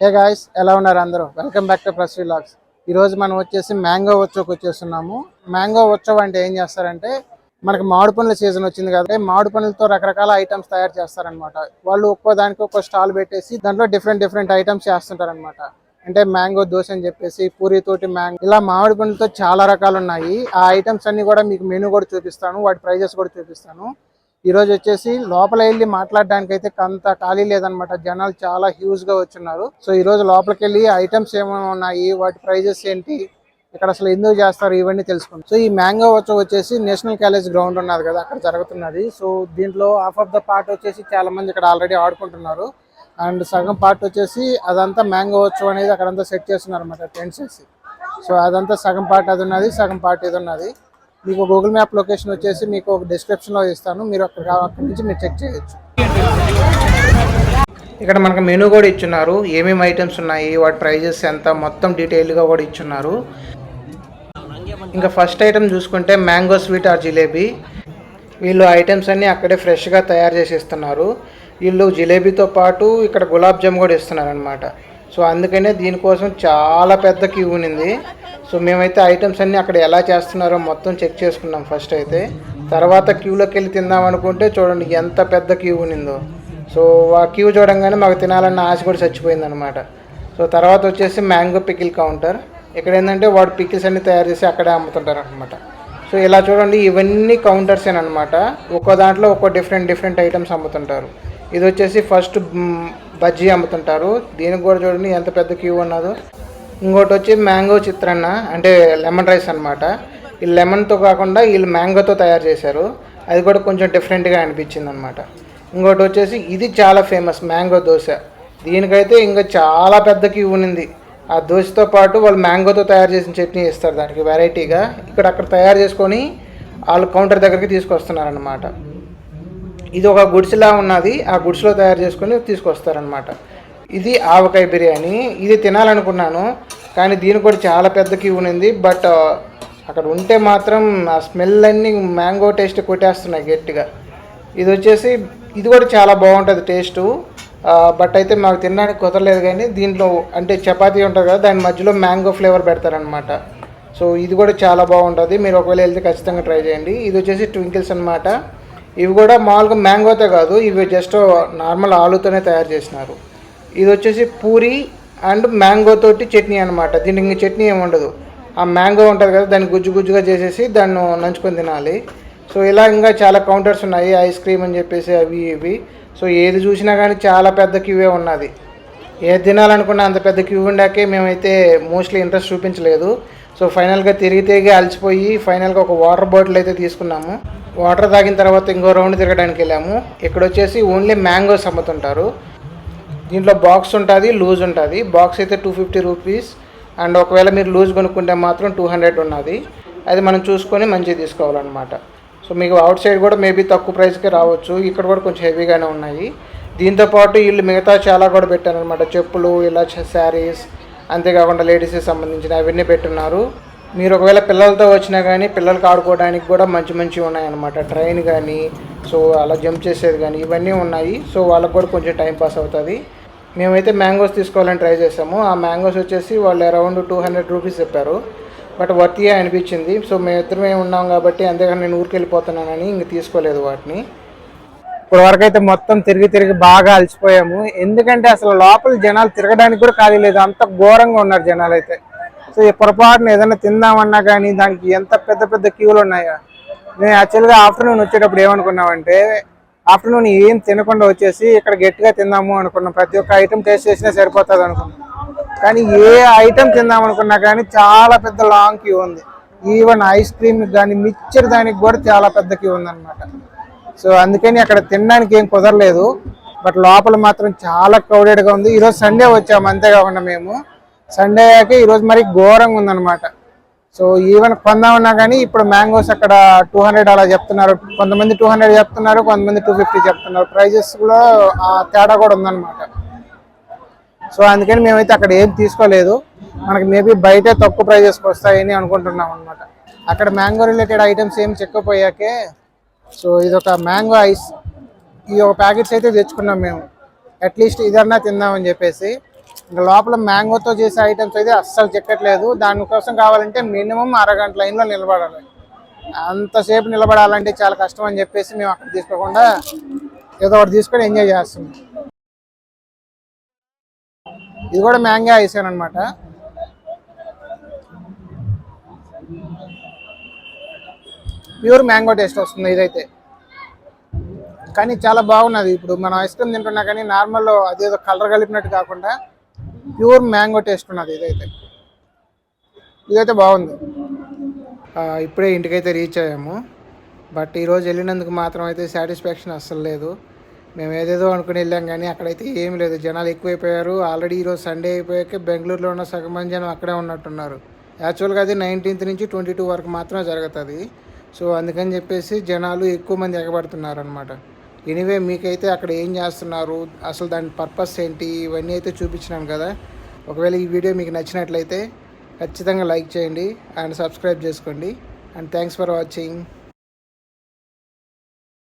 Hey guys, ఎలా ఉన్నారు అందరూ? Welcome back to press vlogs. ఈ రోజు మనం వచ్చేసి మ్యాంగో ఉత్సవ్కి వచ్చేస్తున్నాము. మ్యాంగో ఉత్సవ్ అంటే ఏం చేస్తారంటే, మనకి మామిడి పండ్ల సీజన్ వచ్చింది కాబట్టి మామిడి పండ్లతో రకరకాల ఐటమ్స్ తయారు చేస్తారనమాట. వాళ్ళు ఒక్కో దానికి ఒక్కో స్టాల్ పెట్టేసి దాంట్లో డిఫరెంట్ ఐటమ్స్ చేస్తుంటారనమాట. అంటే మ్యాంగో దోశ అని చెప్పేసి, పూరి తోటి మ్యాంగో, ఇలా మామిడి పండ్లతో చాలా రకాలు ఉన్నాయి. ఆ ఐటమ్స్ అన్ని కూడా మీకు మెనూ కూడా చూపిస్తాను, వాటి ప్రైజెస్ కూడా చూపిస్తాను. ఈ రోజు వచ్చేసి లోపల వెళ్ళి మాట్లాడడానికి అయితే అంత ఖాళీ లేదనమాట. జనాలు చాలా హ్యూజ్ గా వచ్చున్నారు. సో ఈ రోజు లోపలికి వెళ్ళి ఐటమ్స్ ఏమైనా ఉన్నాయి, వాటి ప్రైజెస్ ఏంటి, ఇక్కడ అసలు ఎందుకు చేస్తారు, ఇవన్నీ తెలుసుకుంటాం. సో ఈ మ్యాంగో వచ్చేసి నేషనల్ కాలేజ్ గ్రౌండ్ ఉన్నది కదా, అక్కడ జరుగుతున్నది. సో దీంట్లో హాఫ్ ఆఫ్ ద పార్ట్ వచ్చేసి చాలా మంది ఇక్కడ ఆల్రెడీ ఆడుకుంటున్నారు. అండ్ సగం పార్ట్ వచ్చేసి అదంతా మ్యాంగో ఉత్సవ్ అనేది అక్కడంతా సెట్ చేస్తున్నారు అనమాట, టెంట్స్ వేసి. సో అదంతా సగం పార్ట్ అది ఉన్నది, సగం పార్ట్ ఇది ఉన్నది. మీకు గూగుల్ మ్యాప్ లొకేషన్ వచ్చేసి మీకు డిస్క్రిప్షన్లో ఇస్తాను, మీరు అక్కడి నుంచి మీరు చెక్ చేయొచ్చు. ఇక్కడ మనకు మెనూ కూడా ఇచ్చున్నారు, ఏమేమి ఐటమ్స్ ఉన్నాయి, వాటి ప్రైజెస్ ఎంత, మొత్తం డీటెయిల్గా కూడా ఇచ్చున్నారు. ఇంకా ఫస్ట్ ఐటమ్ చూసుకుంటే మ్యాంగో స్వీట్ ఆర్ జిలేబీ. వీళ్ళు ఐటమ్స్ అన్నీ అక్కడే ఫ్రెష్గా తయారు చేసి ఇస్తున్నారు. వీళ్ళు జిలేబీతో పాటు ఇక్కడ గులాబ్ జామ్ కూడా ఇస్తున్నారు అనమాట. సో అందుకనే దీనికోసం చాలా పెద్ద క్యూ ఉంది. సో మేమైతే ఐటమ్స్ అన్నీ అక్కడ ఎలా చేస్తున్నారో మొత్తం చెక్ చేసుకున్నాం ఫస్ట్ అయితే. తర్వాత క్యూలోకి వెళ్ళి తిందాం అనుకుంటే చూడండి ఎంత పెద్ద క్యూ ఉన్నిందో. సో ఆ క్యూ చూడంగానే మాకు తినాలన్న ఆశ కూడా చచ్చిపోయింది అనమాట. సో తర్వాత వచ్చేసి మ్యాంగో పికిల్ కౌంటర్. ఇక్కడ ఏంటంటే వాడు పికిల్స్ అన్నీ తయారు చేసి అక్కడే అమ్ముతుంటారు అనమాట. సో ఇలా చూడండి, ఇవన్నీ కౌంటర్సేనమాట. ఒక్కో దాంట్లో ఒక్కో డిఫరెంట్ ఐటమ్స్ అమ్ముతుంటారు. ఇది వచ్చేసి ఫస్ట్ బజ్జీ అమ్ముతుంటారు. దీనికి కూడా చూడండి ఎంత పెద్ద క్యూ ఉన్నదో. ఇంకోటి వచ్చి మ్యాంగో చిత్రాన్న, అంటే లెమన్ రైస్ అనమాట. ఈ లెమన్తో కాకుండా వీళ్ళు మ్యాంగోతో తయారు చేశారు, అది కూడా కొంచెం డిఫరెంట్గా అనిపించింది అనమాట. ఇంకోటి వచ్చేసి ఇది చాలా ఫేమస్ మ్యాంగో దోశ. దీనికైతే ఇంకా చాలా పెద్ద క్యూ ఉంది. ఆ దోశతో పాటు వాళ్ళు మ్యాంగోతో తయారు చేసిన చట్నీ ఇస్తారు దానికి వెరైటీగా. అక్కడ తయారు చేసుకొని వాళ్ళు కౌంటర్ దగ్గరికి తీసుకొస్తున్నారనమాట. ఇది ఒక గుడిసెలా ఉన్నది, ఆ గుడిసెలో తయారు చేసుకొని తీసుకొస్తారనమాట. ఇది ఆవకాయ బిర్యానీ. ఇది తినాలనుకున్నాను కానీ దీనికి కూడా చాలా పెద్ద క్యూ ఉంది. బట్ అక్కడ ఉంటే మాత్రం ఆ స్మెల్ అన్నీ మ్యాంగో టేస్ట్ కొట్టేస్తున్నాయి గట్టిగా. ఇది వచ్చేసి ఇది కూడా చాలా బాగుంటుంది టేస్టు. బట్ అయితే మాకు తినడానికి కుదరలేదు. కానీ దీంట్లో అంటే చపాతీ ఉంటుంది కదా, దాని మధ్యలో మ్యాంగో ఫ్లేవర్ పెడతారనమాట. సో ఇది కూడా చాలా బాగుంటుంది, మీరు ఒకవేళ వెళ్తే ఖచ్చితంగా ట్రై చేయండి. ఇది వచ్చేసి ట్వింకిల్స్ అనమాట. ఇవి కూడా మామూలుగా మ్యాంగోతో కాదు, ఇవి జస్ట్ నార్మల్ ఆలుతోనే తయారు చేసినారు. ఇది వచ్చేసి పూరి అండ్ మ్యాంగో తోటి చట్నీ అనమాట. దీనికి ఇంక చట్నీ ఏమి ఉండదు, ఆ మ్యాంగో ఉంటుంది కదా దాన్ని గుజ్జుగా చేసేసి దాన్ని నంచుకొని తినాలి. సో ఇలా ఇంకా చాలా కౌంటర్స్ ఉన్నాయి, ఐస్ క్రీమ్ అని చెప్పేసి అవి ఇవి. సో ఏది చూసినా కానీ చాలా పెద్ద క్యూవే ఉన్నది. ఏది తినాలనుకున్నా అంత పెద్ద క్యూ ఉండాకే మేమైతే మోస్ట్లీ ఇంట్రెస్ట్ చూపించలేదు. సో ఫైనల్గా తిరిగి అలసిపోయి ఫైనల్గా ఒక వాటర్ బాటిల్ అయితే తీసుకున్నాము. వాటర్ తాగిన తర్వాత ఇంకో రౌండ్ తిరగడానికి వెళ్ళాము. ఇక్కడ వచ్చేసి ఓన్లీ మ్యాంగోస్ అమ్ముతుంటారు. దీంట్లో బాక్స్ ఉంటుంది, లూజ్ ఉంటుంది. బాక్స్ అయితే 250 రూపీస్. అండ్ ఒకవేళ మీరు లూజ్ కొనుక్కుంటే మాత్రం 200 ఉన్నది. అది మనం చూసుకొని మంచిగా తీసుకోవాలన్నమాట. సో మీకు అవుట్ సైడ్ కూడా మేబీ తక్కువ ప్రైస్కే రావచ్చు. ఇక్కడ కూడా కొంచెం హెవీగానే ఉన్నాయి. దీంతోపాటు వీళ్ళు మిగతా చాలా కూడా పెట్టారనమాట, చెప్పులు, ఇలా శారీస్, అంతేకాకుండా లేడీస్కి సంబంధించిన అవన్నీ పెట్టున్నారు. మీరు ఒకవేళ పిల్లలతో వచ్చినా కానీ పిల్లలకి ఆడుకోవడానికి కూడా మంచి ఉన్నాయన్నమాట. ట్రైన్ కానీ, సో అలా జంప్ చేసేది కానీ ఇవన్నీ ఉన్నాయి. సో వాళ్ళకి కూడా కొంచెం టైం పాస్ అవుతుంది. మేమైతే మ్యాంగోస్ తీసుకోవాలని ట్రై చేసాము. ఆ మ్యాంగోస్ వచ్చేసి వాళ్ళు అరౌండ్ 200 రూపీస్ చెప్పారు. బట్ వర్తియే అనిపించింది. సో మేమిద్దరమే ఉన్నాం కాబట్టి, అంతేగాని నేను ఊరికి వెళ్ళిపోతున్నానని ఇంక తీసుకోలేదు వాటిని. ఇప్పుడు వరకైతే మొత్తం తిరిగి బాగా అలసిపోయాము. ఎందుకంటే అసలు లోపల జనాలు తిరగడానికి కూడా ఖాళీ లేదు, అంత ఘోరంగా ఉన్నారు జనాలు అయితే. సో ఈ పొరపాటున ఏదైనా తిందామన్నా కానీ దానికి ఎంత పెద్ద క్యూలు ఉన్నాయా. నేను యాక్చువల్గా ఆఫ్టర్నూన్ వచ్చేటప్పుడు ఏమనుకున్నామంటే, ఆఫ్టర్నూన్ ఏం తినకుండా వచ్చేసి ఇక్కడ గట్టిగా తిందాము అనుకున్నాం. ప్రతి ఒక్క ఐటెం టేస్ట్ చేసినా సరిపోతుంది అనుకున్నాం. కానీ ఏ ఐటెం తిందాం అనుకున్నా కానీ చాలా పెద్ద లాంగ్ క్యూ ఉంది. ఈవెన్ ఐస్ క్రీమ్ కానీ మిక్చర్ దానికి కూడా చాలా పెద్ద క్యూ ఉందన్నమాట. సో అందుకని అక్కడ తినడానికి ఏం కుదరలేదు. బట్ లోపల మాత్రం చాలా క్రౌడెడ్గా ఉంది. ఈరోజు సండే వచ్చాము, అంతేకాకుండా మేము సండే అయ్యాక ఈరోజు మరి ఘోరంగా ఉందన్నమాట. సో ఈవెన్ కొందామన్నా కానీ ఇప్పుడు మ్యాంగోస్ అక్కడ 200 అలా చెప్తున్నారు. కొంతమంది 200 చెప్తున్నారు, కొంతమంది 250 చెప్తున్నారు. ప్రైజెస్లో ఆ తేడా కూడా ఉందన్నమాట. సో అందుకని మేమైతే అక్కడ ఏం తీసుకోలేదు. మనకి మేబీ బయటే తక్కువ ప్రైజెస్కి వస్తాయని అనుకుంటున్నాం అనమాట. అక్కడ మ్యాంగో రిలేటెడ్ ఐటమ్స్ ఏం చెక్కపోయాకే సో ఇదొక మ్యాంగో ఐస్, ఈ ఒక ప్యాకెట్స్ అయితే తెచ్చుకున్నాం మేము. అట్లీస్ట్ ఇదన్నా తిందామని చెప్పేసి. ఇంకా లోపల మ్యాంగోతో చేసే ఐటమ్స్ అయితే అస్సలు చెక్కట్లేదు. దానికోసం కావాలంటే మినిమం అరగంట లైన్లో నిలబడాలి. అంతసేపు నిలబడాలంటే చాలా కష్టం అని చెప్పేసి మేము అక్కడ తీసుకోకుండా ఏదో ఒకటి తీసుకొని ఎంజాయ్ చేస్తున్నాం. ఇది కూడా మ్యాంగో ఐసాన్ అనమాట. ప్యూర్ మ్యాంగో టేస్ట్ వస్తుంది ఇదైతే, కానీ చాలా బాగున్నది. ఇప్పుడు మనం ఐస్ క్రీమ్ తింటున్నా కానీ నార్మల్ అదేదో కలర్ కలిపినట్టు కాకుండా ప్యూర్ మ్యాంగో టేస్ట్ ఉన్నది ఇదైతే బాగుంది. ఇప్పుడే ఇంటికైతే రీచ్ అయ్యాము. బట్ ఈరోజు వెళ్ళినందుకు మాత్రం అయితే సాటిస్ఫాక్షన్ అస్సలు లేదు. మేము ఏదేదో అనుకుని వెళ్ళాం కానీ అక్కడైతే ఏమి లేదు. జనాలు ఎక్కువైపోయారు. ఆల్రెడీ ఈరోజు సండే అయిపోయాక బెంగళూరులో ఉన్న సగం మంది జనం అక్కడే ఉన్నట్టున్నారు. యాక్చువల్గా అది 19th నుంచి 22 వరకు మాత్రమే జరుగుతుంది. సో అందుకని చెప్పేసి జనాలు ఎక్కువ మంది ఎగబడుతున్నారు అనమాట. ఎనీవే మీకైతే అక్కడ ఏం చేస్తున్నారు, అసలు దాని పర్పస్ ఏంటి, ఇవన్నీ అయితే చూపించినాను కదా. ఒకవేళ ఈ వీడియో మీకు నచ్చినట్లయితే ఖచ్చితంగా లైక్ చేయండి అండ్ సబ్స్క్రైబ్ చేసుకోండి. And thanks for watching.